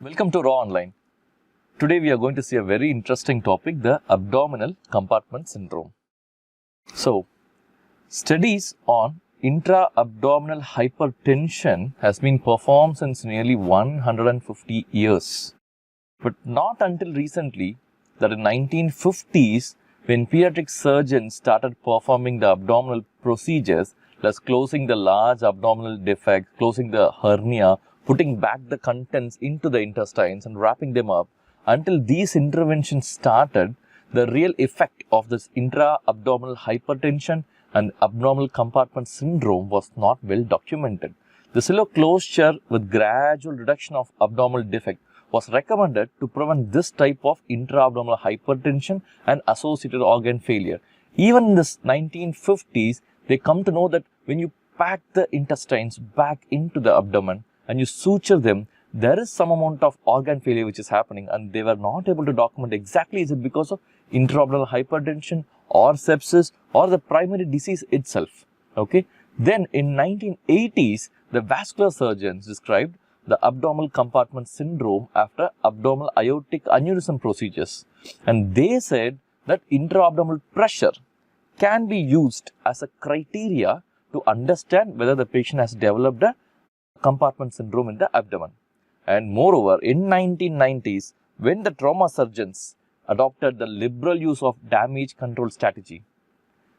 Welcome to RAAONLINE. Today we are going to see a very interesting topic, the abdominal compartment syndrome. So, studies on intra-abdominal hypertension has been performed since nearly 150 years. But not until recently, that in 1950s, when pediatric surgeons started performing the abdominal procedures, thus closing the large abdominal defect, closing the hernia, putting back the contents into the intestines and wrapping them up. Until these interventions started, the real effect of this intra-abdominal hypertension and abdominal compartment syndrome was not well documented. The shallow closure with gradual reduction of abdominal defect was recommended to prevent this type of intra-abdominal hypertension and associated organ failure. Even in the 1950s, they come to know that when you pack the intestines back into the abdomen, and you suture them, there is some amount of organ failure which is happening, and they were not able to document exactly is it because of intra-abdominal hypertension or sepsis or the primary disease itself. Okay. Then in 1980s, the vascular surgeons described the abdominal compartment syndrome after abdominal aortic aneurysm procedures, and they said that intra-abdominal pressure can be used as a criteria to understand whether the patient has developed a compartment syndrome in the abdomen. And moreover, in 1990s, when the trauma surgeons adopted the liberal use of damage control strategy,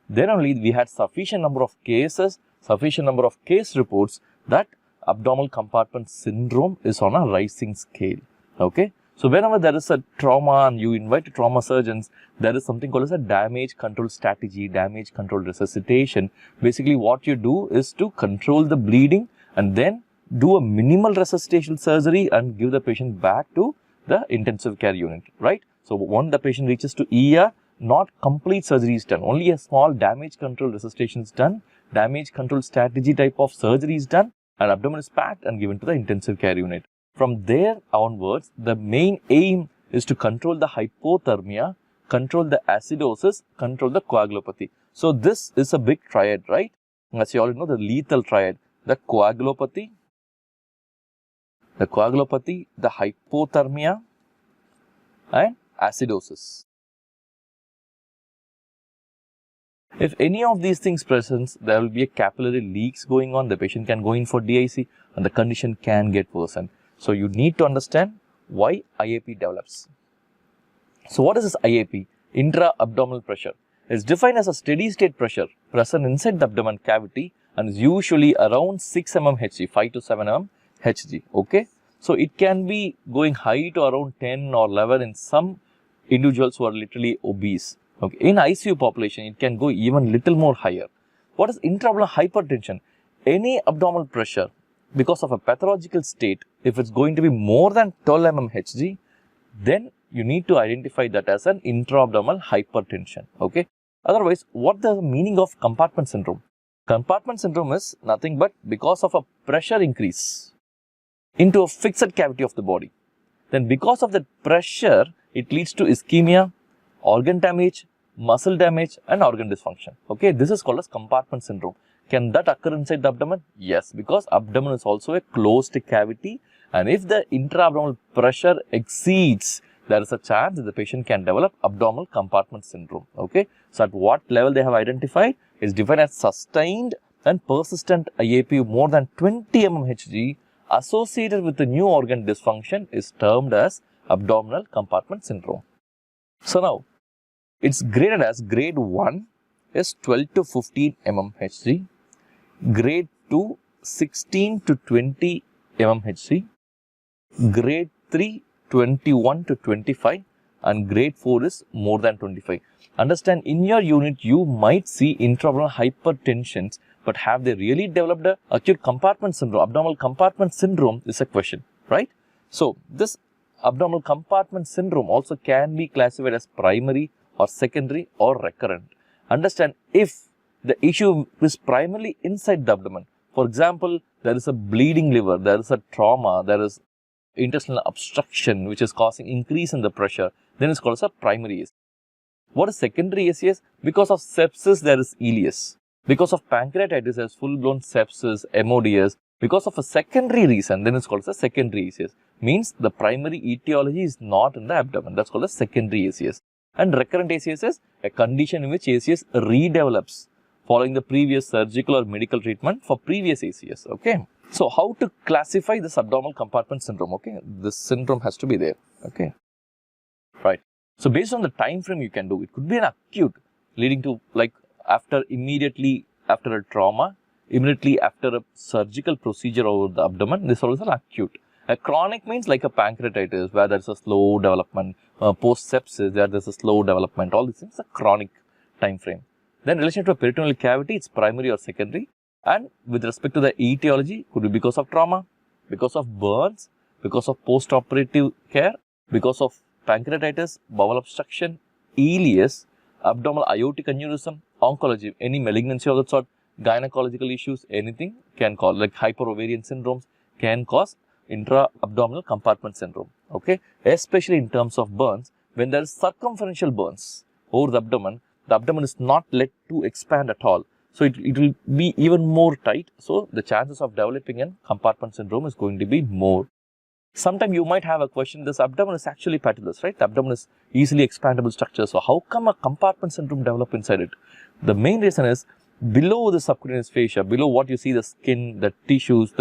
then only we had sufficient number of cases, sufficient number of case reports that abdominal compartment syndrome is on a rising scale. Okay. So whenever there is a trauma and you invite trauma surgeons, there is something called as a damage control strategy, damage control resuscitation. Basically what you do is to control the bleeding and then do a minimal resuscitation surgery and give the patient back to the intensive care unit, right? So when the patient reaches to ER, not complete surgery is done, only a small damage control resuscitation is done, damage control strategy type of surgery is done, and abdomen is packed and given to the intensive care unit. From there onwards, the main aim is to control the hypothermia, control the acidosis, control the coagulopathy. So this is a big triad, right? As you already know, the lethal triad, the coagulopathy, the hypothermia and acidosis. If any of these things presents, there will be a capillary leaks going on, the patient can go in for DIC and the condition can get worsened. So you need to understand why IAP develops. So what is this IAP? Intra-abdominal pressure. It's defined as a steady state pressure present inside the abdomen cavity and is usually around 6 mm Hg, 5 to 7 mm Hg. Okay. So it can be going high to around 10 or 11 in some individuals who are literally obese. Okay. In ICU population, it can go even little more higher. What is intra-abdominal hypertension? Any abdominal pressure because of a pathological state, if it's going to be more than 12 mm Hg, then you need to identify that as an intra-abdominal hypertension. Okay. Otherwise, what is the meaning of compartment syndrome? Compartment syndrome is nothing but because of a pressure increase into a fixed cavity of the body. Then because of that pressure, it leads to ischemia, organ damage, muscle damage and organ dysfunction. Okay, this is called as compartment syndrome. Can that occur inside the abdomen? Yes, because abdomen is also a closed cavity, and if the intra-abdominal pressure exceeds, there is a chance that the patient can develop abdominal compartment syndrome. Okay, so at what level they have identified is defined as sustained and persistent IAP more than 20 mm Hg associated with the new organ dysfunction is termed as abdominal compartment syndrome. So now, it's graded as grade 1 is 12 to 15 mm Hg, grade 2 16 to 20 mm Hg, grade 3 21 to 25 and grade 4 is more than 25. Understand, in your unit you might see intra-abdominal hypertensions, but have they really developed a acute compartment syndrome? Abdominal compartment syndrome is a question, right? So this abdominal compartment syndrome also can be classified as primary or secondary or recurrent. Understand, if the issue is primarily inside the abdomen, for example, there is a bleeding liver, there is a trauma, there is intestinal obstruction which is causing increase in the pressure, then it's called as a primary ACS. What is secondary ACS? Because of sepsis, there is ileus. Because of pancreatitis, there is full-blown sepsis, MODS. Because of a secondary reason, then it's called as a secondary ACS. means the primary etiology is not in the abdomen. That's called a secondary ACS. And recurrent ACS is a condition in which ACS redevelops following the previous surgical or medical treatment for previous ACS. Okay. So, how to classify this abdominal compartment syndrome? Okay. This syndrome has to be there. Okay. Right. So, based on the time frame you can do, it could be an acute leading to like immediately after a trauma, immediately after a surgical procedure over the abdomen. This is also an acute. A chronic means like a pancreatitis where there is a slow development, post sepsis where there is a slow development. All these things are chronic time frame. Then in relation to a peritoneal cavity, it's primary or secondary. And with respect to the etiology, could be because of trauma, because of burns, because of post-operative care, because of pancreatitis, bowel obstruction, ileus, abdominal aortic aneurysm, oncology, any malignancy of that sort, gynecological issues, anything can cause, like hyperovarian syndromes can cause intra-abdominal compartment syndrome. Okay, especially in terms of burns, when there is circumferential burns over the abdomen is not let to expand at all. So, it will be even more tight. So, the chances of developing a compartment syndrome is going to be more. Sometimes you might have a question, this abdomen is actually patulous, right? The abdomen is easily expandable structure. So, how come a compartment syndrome develop inside it? The main reason is below the subcutaneous fascia, below what you see, the skin, the tissues,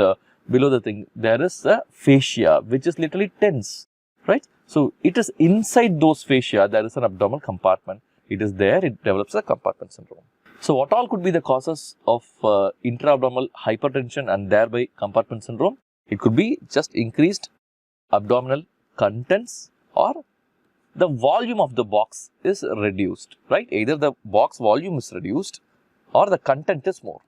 below the thing, there is a fascia which is literally tense, right? So, it is inside those fascia, there is an abdominal compartment. It is there, it develops a compartment syndrome. So, what all could be the causes of intra-abdominal hypertension and thereby compartment syndrome? It could be just increased abdominal contents or the volume of the box is reduced, right? Either the box volume is reduced or the content is more,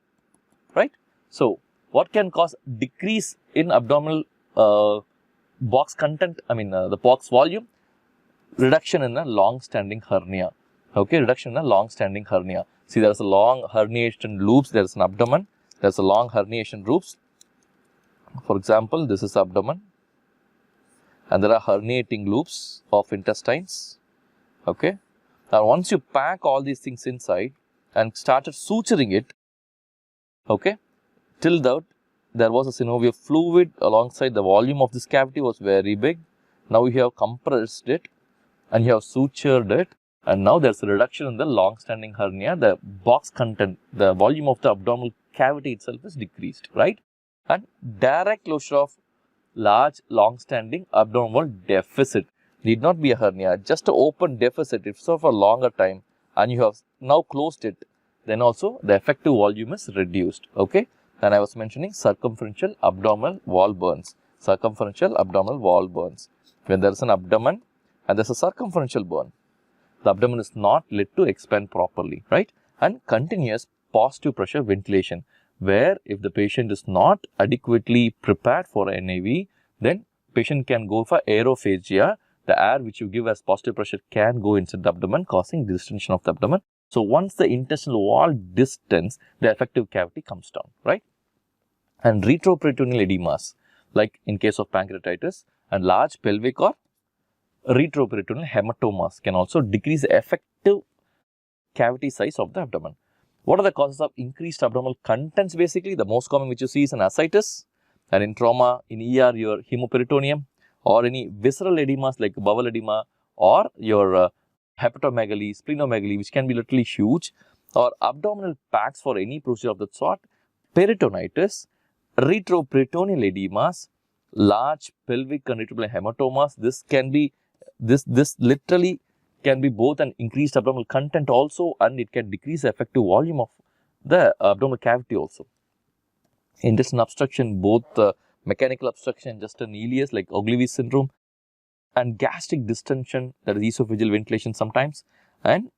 right? So, what can cause decrease in abdominal box content, the box volume? Reduction in a long-standing hernia. Okay, reduction in a long-standing hernia. See, there is a long herniation loops, there is an abdomen, there is a long herniation loops. For example, this is abdomen and there are herniating loops of intestines. Okay. Now, once you pack all these things inside and started suturing it, okay, till that there was a synovial fluid alongside the volume of this cavity was very big. Now, you have compressed it and you have sutured it. And now there is a reduction in the long-standing hernia, the box content, the volume of the abdominal cavity itself is decreased, right? And direct closure of large long-standing abdominal deficit, need not be a hernia, just an open deficit, if so for a longer time and you have now closed it, then also the effective volume is reduced, okay? And I was mentioning circumferential abdominal wall burns, circumferential abdominal wall burns. When there is an abdomen and there is a circumferential burn, the abdomen is not let to expand properly, right? And continuous positive pressure ventilation, where if the patient is not adequately prepared for NIV, then patient can go for aerophagia. The air which you give as positive pressure can go inside the abdomen, causing distension of the abdomen. So, once the intestinal wall distends, the effective cavity comes down, right? And retroperitoneal edemas, like in case of pancreatitis, and large pelvic or retroperitoneal hematomas can also decrease the effective cavity size of the abdomen. What are the causes of increased abdominal contents? Basically, the most common which you see is an ascites, and in trauma, in ER, your hemoperitoneum, or any visceral edemas like bowel edema, or your hepatomegaly, splenomegaly, which can be literally huge, or abdominal packs for any procedure of that sort, peritonitis, retroperitoneal edemas, large pelvic and retroperitoneal hematomas. This can be This literally can be both an increased abdominal content also, and it can decrease the effective volume of the abdominal cavity also. Intestinal obstruction, both mechanical obstruction, just an ileus like Ogilvie syndrome, and gastric distension, that is esophageal ventilation sometimes, and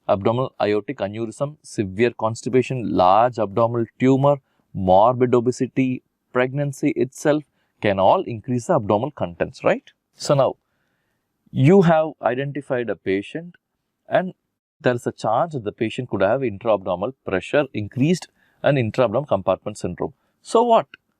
abdominal aortic aneurysm, severe constipation, large abdominal tumor, morbid obesity, pregnancy itself can all increase the abdominal contents, right? So, now you have identified a patient and there is a chance that the patient could have intra-abdominal pressure increased and intra-abdominal compartment syndrome. So,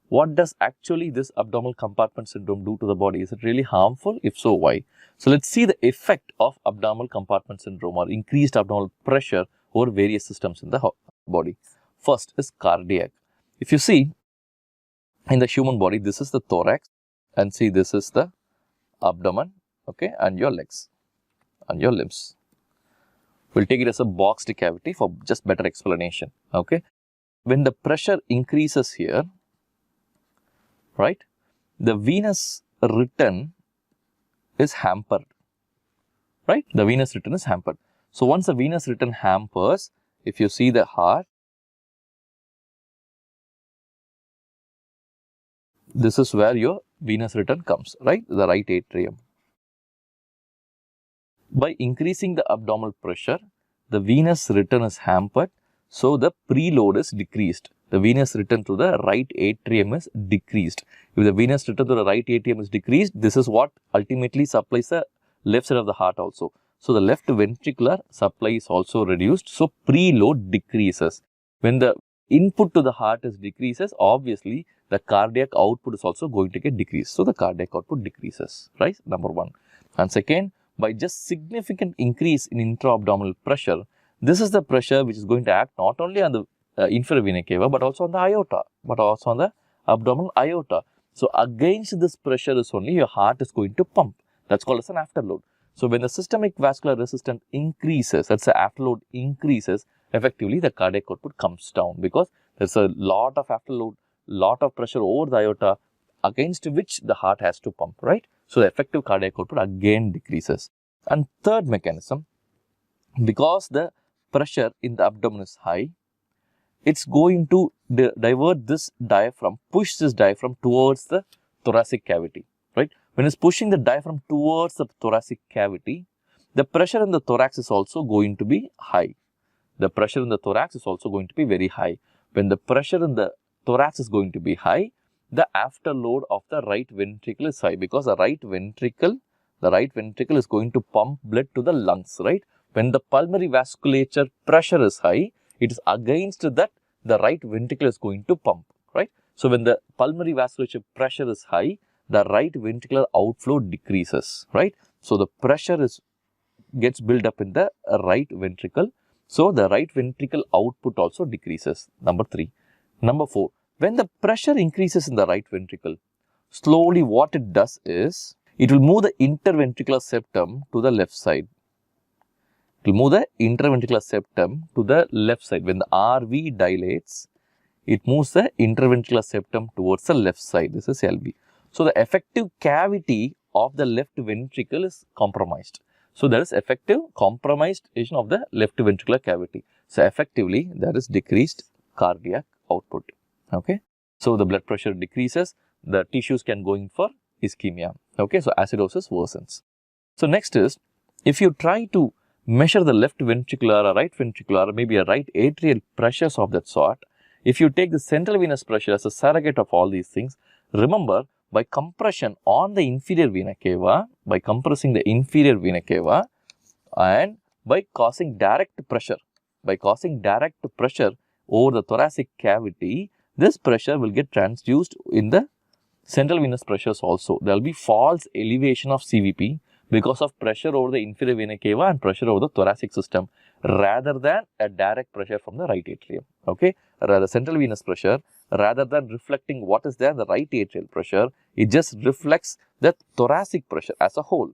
what does actually this abdominal compartment syndrome do to the body? Is it really harmful? If so, why? So, let us see the effect of abdominal compartment syndrome or increased abdominal pressure over various systems in the body. First is cardiac. If you see in the human body, this is the thorax and see this is the abdomen, okay, and your legs and your limbs. We'll take it as a boxed cavity for just better explanation, okay. When the pressure increases here, right, the venous return is hampered, right, the venous return is hampered. So once the venous return hampers, if you see the heart, this is where your venous return comes, right, the right atrium. By increasing the abdominal pressure, the venous return is hampered, so the preload is decreased. The venous return to the right atrium is decreased. If the venous return to the right atrium is decreased, this is what ultimately supplies the left side of the heart also. So the left ventricular supply is also reduced, so preload decreases. When the input to the heart is decreases, obviously the cardiac output is also going to get decreased. So the cardiac output decreases, right? Number one. And second, by just significant increase in intra-abdominal pressure, this is the pressure which is going to act not only on the inferior vena cava, but also on the aorta, but also on the abdominal aorta. So against this pressure is only your heart is going to pump. That's called as an afterload. So when the systemic vascular resistance increases, that's the afterload increases, effectively the cardiac output comes down, because there's a lot of afterload, lot of pressure over the aorta against which the heart has to pump, right? So the effective cardiac output again decreases. And third mechanism, because the pressure in the abdomen is high, it's going to divert this diaphragm, push this diaphragm towards the thoracic cavity, right? When it's pushing the diaphragm towards the thoracic cavity, the pressure in the thorax is also going to be high. The pressure in the thorax is also going to be very high. When the pressure in the thorax is going to be high, the afterload of the right ventricle is high, because the right ventricle is going to pump blood to the lungs, right? When the pulmonary vasculature pressure is high, it is against that the right ventricle is going to pump, right? So when the pulmonary vasculature pressure is high, the right ventricular outflow decreases, right? So the pressure gets built up in the right ventricle. So the right ventricle output also decreases. Number 3. Number 4. When the pressure increases in the right ventricle, slowly what it does is, it will move the interventricular septum to the left side. It will move the interventricular septum to the left side. When the RV dilates, it moves the interventricular septum towards the left side. This is LV. So the effective cavity of the left ventricle is compromised. So there is effective compromisation of the left ventricular cavity. So effectively there is decreased cardiac output. Okay. So the blood pressure decreases, the tissues can go in for ischemia. Okay. So acidosis worsens. So next is, if you try to measure the left ventricular or right ventricular or maybe a right atrial pressures of that sort, if you take the central venous pressure as a surrogate of all these things, remember, by compression on the inferior vena cava, by compressing the inferior vena cava and by causing direct pressure over the thoracic cavity, this pressure will get transduced in the central venous pressures also. There will be false elevation of CVP because of pressure over the inferior vena cava and pressure over the thoracic system, rather than a direct pressure from the right atrium. Okay, rather central venous pressure, rather than reflecting what is there in the right atrial pressure, it just reflects the thoracic pressure as a whole,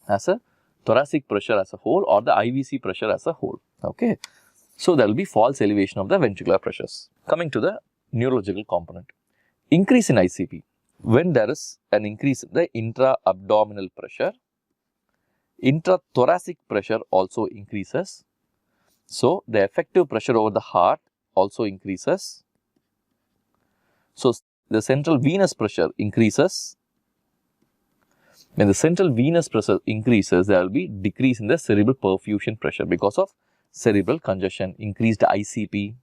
or the IVC pressure as a whole. Okay, so there will be false elevation of the ventricular pressures. Coming to the neurological component, increase in ICP. When there is an increase in the intra-abdominal pressure, intrathoracic pressure also increases. So the effective pressure over the heart also increases. So the central venous pressure increases. When the central venous pressure increases, there will be decrease in the cerebral perfusion pressure because of cerebral congestion, increased ICP,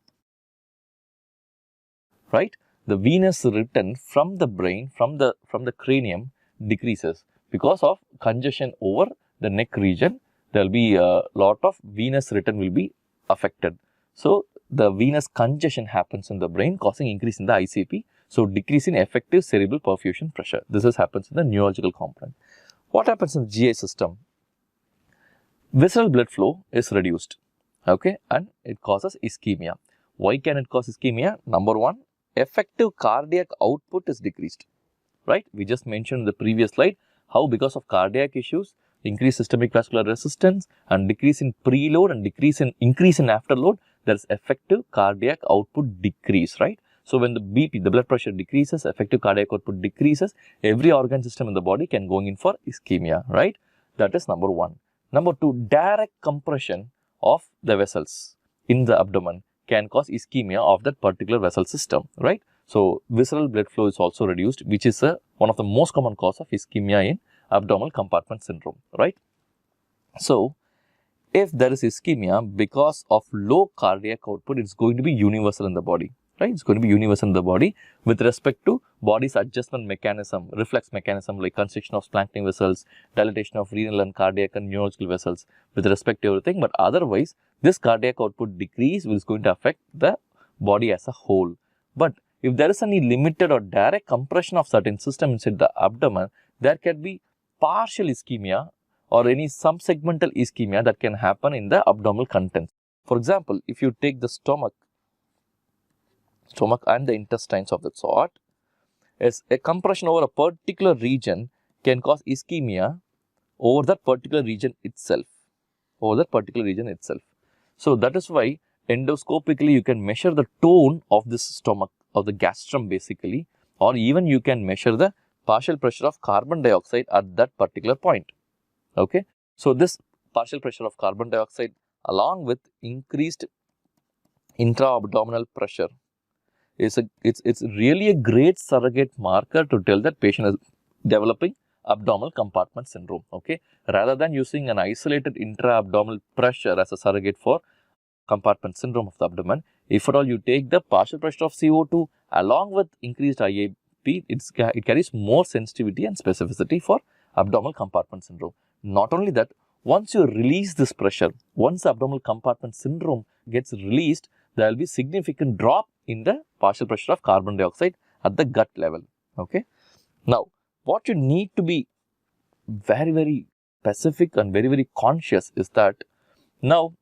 right? The venous return from the brain, from the cranium decreases because of congestion over the neck region. There will be a lot of venous return will be affected. So the venous congestion happens in the brain, causing increase in the ICP. So decrease in effective cerebral perfusion pressure. This happens in the neurological component. What happens in the GI system? Visceral blood flow is reduced. Okay, and it causes ischemia. Why can it cause ischemia? Number 1, effective cardiac output is decreased. right? We just mentioned in the previous slide how because of cardiac issues, increased systemic vascular resistance and decrease in preload and increase in afterload, there is effective cardiac output decrease, right? So when the BP, the blood pressure decreases, effective cardiac output decreases, every organ system in the body can go in for ischemia, right? That is number one. Number two, direct compression of the vessels in the abdomen can cause ischemia of that particular vessel system, right? So visceral blood flow is also reduced, which is one of the most common cause of ischemia in abdominal compartment syndrome, right? So if there is ischemia because of low cardiac output, it's going to be universal in the body, right? It's going to be universal in the body with respect to body's adjustment mechanism, reflex mechanism like constriction of splanchnic vessels, dilatation of renal and cardiac and neurological vessels with respect to everything. But otherwise, this cardiac output decrease is going to affect the body as a whole. But if there is any limited or direct compression of certain system inside the abdomen, there can be partial ischemia or any subsegmental ischemia that can happen in the abdominal contents. For example, if you take the stomach and the intestines of that sort, as a compression over a particular region can cause ischemia over that particular region itself. So that is why endoscopically you can measure the tone of this stomach or the gastrum basically, or even you can measure the partial pressure of carbon dioxide at that particular point. Okay, so this partial pressure of carbon dioxide along with increased intra-abdominal pressure it's really a great surrogate marker to tell that patient is developing abdominal compartment syndrome. Okay, rather than using an isolated intra-abdominal pressure as a surrogate for compartment syndrome of the abdomen, if at all you take the partial pressure of CO2 along with increased IAP, it carries more sensitivity and specificity for abdominal compartment syndrome. Not only that, once you release this pressure, once the abdominal compartment syndrome gets released, there will be significant drop in the partial pressure of carbon dioxide at the gut level. Okay. Now, what you need to be very specific and very conscious is that now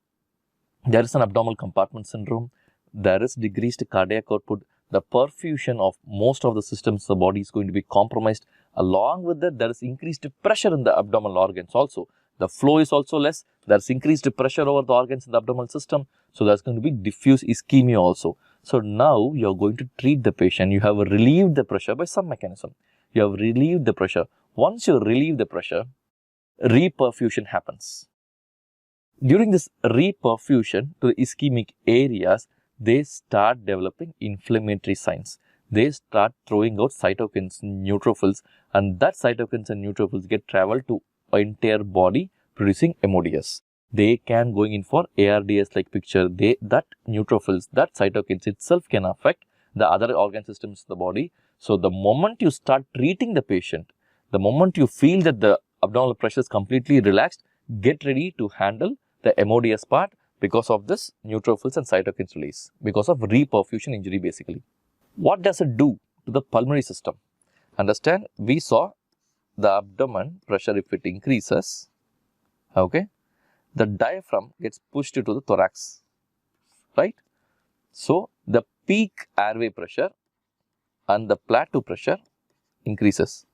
there is an abdominal compartment syndrome, there is decreased cardiac output, the perfusion of most of the systems of the body is going to be compromised. Along with that, there is increased pressure in the abdominal organs also. The flow is also less, there is increased pressure over the organs in the abdominal system. So, there is going to be diffuse ischemia also. So, now you are going to treat the patient. You have relieved the pressure by some mechanism. You have relieved the pressure. Once you relieve the pressure, reperfusion happens. During this reperfusion to the ischemic areas, they start developing inflammatory signs. They start throwing out cytokines, neutrophils, and that cytokines and neutrophils get traveled to entire body producing MODs. They can going in for ARDS like picture. That neutrophils, that cytokines itself can affect the other organ systems of the body. So the moment you start treating the patient, the moment you feel that the abdominal pressure is completely relaxed, get ready to handle the MODs part because of this neutrophils and cytokines release, because of reperfusion injury basically. What does it do to the pulmonary system? Understand, we saw the abdomen pressure if it increases, okay, the diaphragm gets pushed into the thorax, right? So, the peak airway pressure and the plateau pressure increases,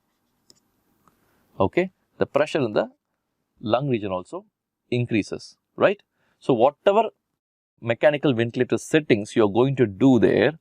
okay. The pressure in the lung region also increases, right? So, whatever mechanical ventilator settings you are going to do there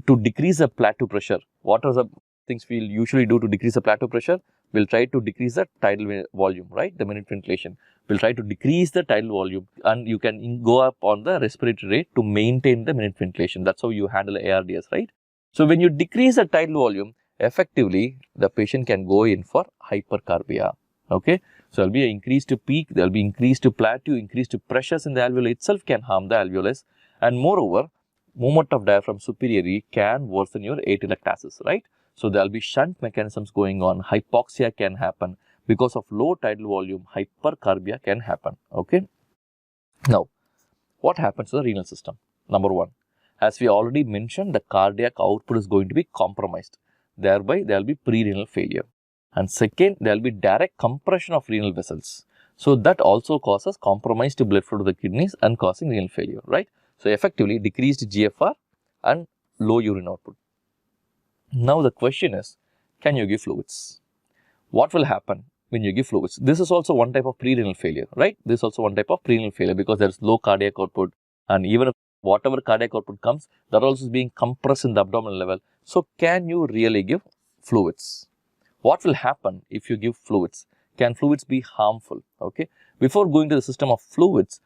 to decrease the plateau pressure, what are the things we will usually do to decrease the plateau pressure? We will try to decrease the tidal volume, right? The minute ventilation. We will try to decrease the tidal volume and you can go up on the respiratory rate to maintain the minute ventilation. That's how you handle ARDS, right? So, when you decrease the tidal volume, effectively the patient can go in for hypercarbia, okay. So, there will be an increased peak, there will be increased plateau, increased pressures in the alveoli itself can harm the alveolus, and moreover, movement of diaphragm superiorly can worsen your atelectasis, right? So, there will be shunt mechanisms going on, hypoxia can happen because of low tidal volume, hypercarbia can happen, okay. Now, what happens to the renal system? Number one, as we already mentioned, the cardiac output is going to be compromised, thereby there will be pre-renal failure. And second, there will be direct compression of renal vessels. So, that also causes compromised blood flow to the kidneys and causing renal failure, right? So, effectively decreased GFR and low urine output. Now, the question is, can you give fluids? What will happen when you give fluids? This is also one type of pre-renal failure, right? This is also one type of pre-renal failure because there is low cardiac output, and even if whatever cardiac output comes, that also is being compressed in the abdominal level. So, can you really give fluids? What will happen if you give fluids? Can fluids be harmful? Okay. Before going to the system of fluids,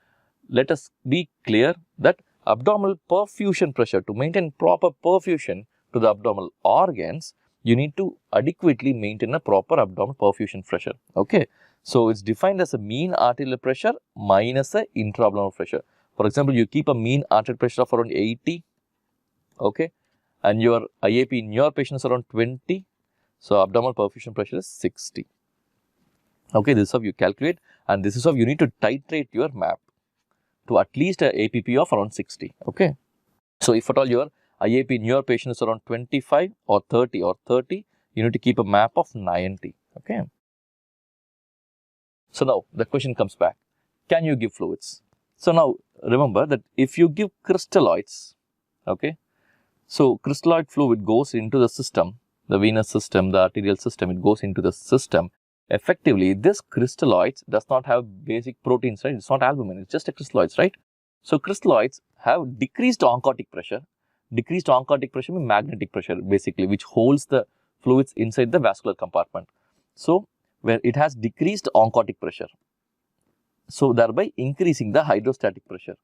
let us be clear that abdominal perfusion pressure, to maintain proper perfusion to the abdominal organs, you need to adequately maintain a proper abdominal perfusion pressure. Okay. So, it's defined as a mean arterial pressure minus a intra-abdominal pressure. For example, you keep a mean arterial pressure of around 80, okay, and your IAP in your patient is around 20. So, abdominal perfusion pressure is 60. Okay, this is how you calculate, and this is how you need to titrate your MAP to at least a APP of around 60. Okay. So, if at all your IAP in your patient is around 25 or 30 or 30, you need to keep a MAP of 90. Okay. So, now the question comes back, can you give fluids? So, now remember that if you give crystalloids, okay, so crystalloid fluid goes into the system, the venous system, the arterial system, it goes into the system. Effectively, this crystalloids does not have basic proteins, right? It's not albumin, it's just a crystalloids, right? So, crystalloids have decreased oncotic pressure. Decreased oncotic pressure means magnetic pressure, basically, which holds the fluids inside the vascular compartment. So, where it has decreased oncotic pressure, so thereby increasing the hydrostatic pressure.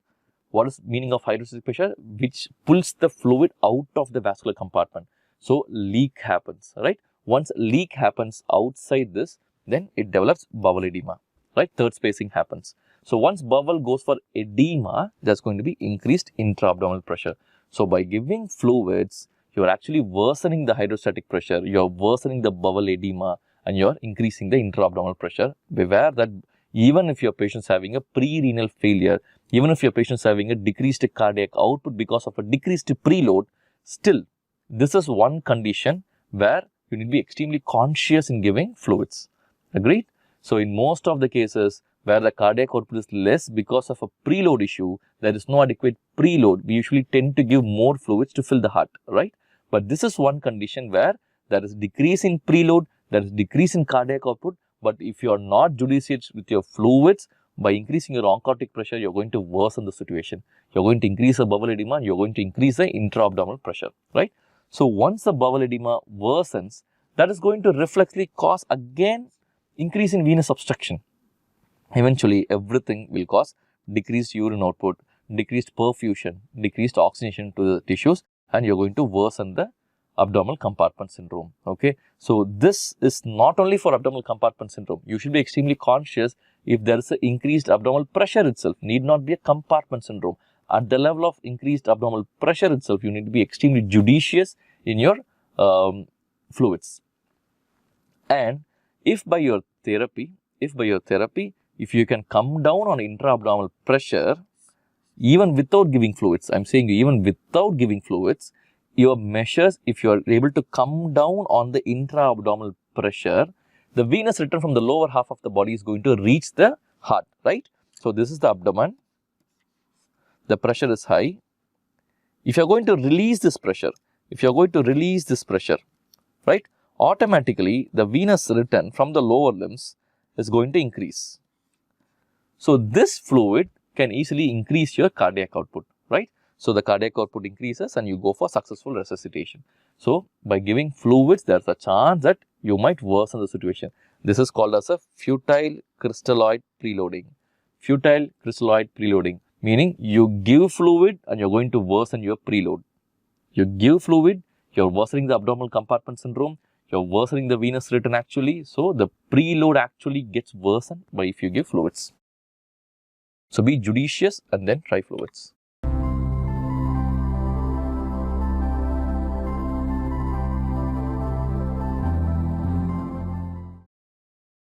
What is meaning of hydrostatic pressure? Which pulls the fluid out of the vascular compartment. So, leak happens, right? Once leak happens outside this, then it develops bowel edema, right? Third spacing happens. So, once bowel goes for edema, there's going to be increased intra-abdominal pressure. So, by giving fluids, you are actually worsening the hydrostatic pressure, you are worsening the bowel edema, and you are increasing the intra-abdominal pressure. Beware that even if your patient is having a pre-renal failure, even if your patient is having a decreased cardiac output because of a decreased preload, still, this is one condition where you need to be extremely conscious in giving fluids. Agreed? So, in most of the cases where the cardiac output is less because of a preload issue, there is no adequate preload, we usually tend to give more fluids to fill the heart, right? But this is one condition where there is decrease in preload, there is decrease in cardiac output, but if you are not judicious with your fluids, by increasing your oncotic pressure, you are going to worsen the situation. You are going to increase the bowel edema, you are going to increase the intra-abdominal pressure, right? So, once the bowel edema worsens, that is going to reflexly cause again increase in venous obstruction. Eventually, everything will cause decreased urine output, decreased perfusion, decreased oxygenation to the tissues, and you are going to worsen the abdominal compartment syndrome. Okay. So, this is not only for abdominal compartment syndrome. You should be extremely conscious if there is an increased abdominal pressure itself, need not be a compartment syndrome. At the level of increased abdominal pressure itself, you need to be extremely judicious in your fluids. And if by your therapy, if you can come down on intra-abdominal pressure, even without giving fluids, I am saying even without giving fluids, your measures, if you are able to come down on the intra-abdominal pressure, the venous return from the lower half of the body is going to reach the heart, right? So, this is the abdomen, the pressure is high. If you are going to release this pressure, right, automatically the venous return from the lower limbs is going to increase. So, this fluid can easily increase your cardiac output, right? So, the cardiac output increases and you go for successful resuscitation. So, by giving fluids, there is a chance that you might worsen the situation. This is called as a futile crystalloid preloading. Futile crystalloid preloading, meaning you give fluid and you are going to worsen your preload. You give fluid, you are worsening the abdominal compartment syndrome, you are worsening the venous return actually. So, the preload actually gets worsened by if you give fluids. So, be judicious and then try fluids.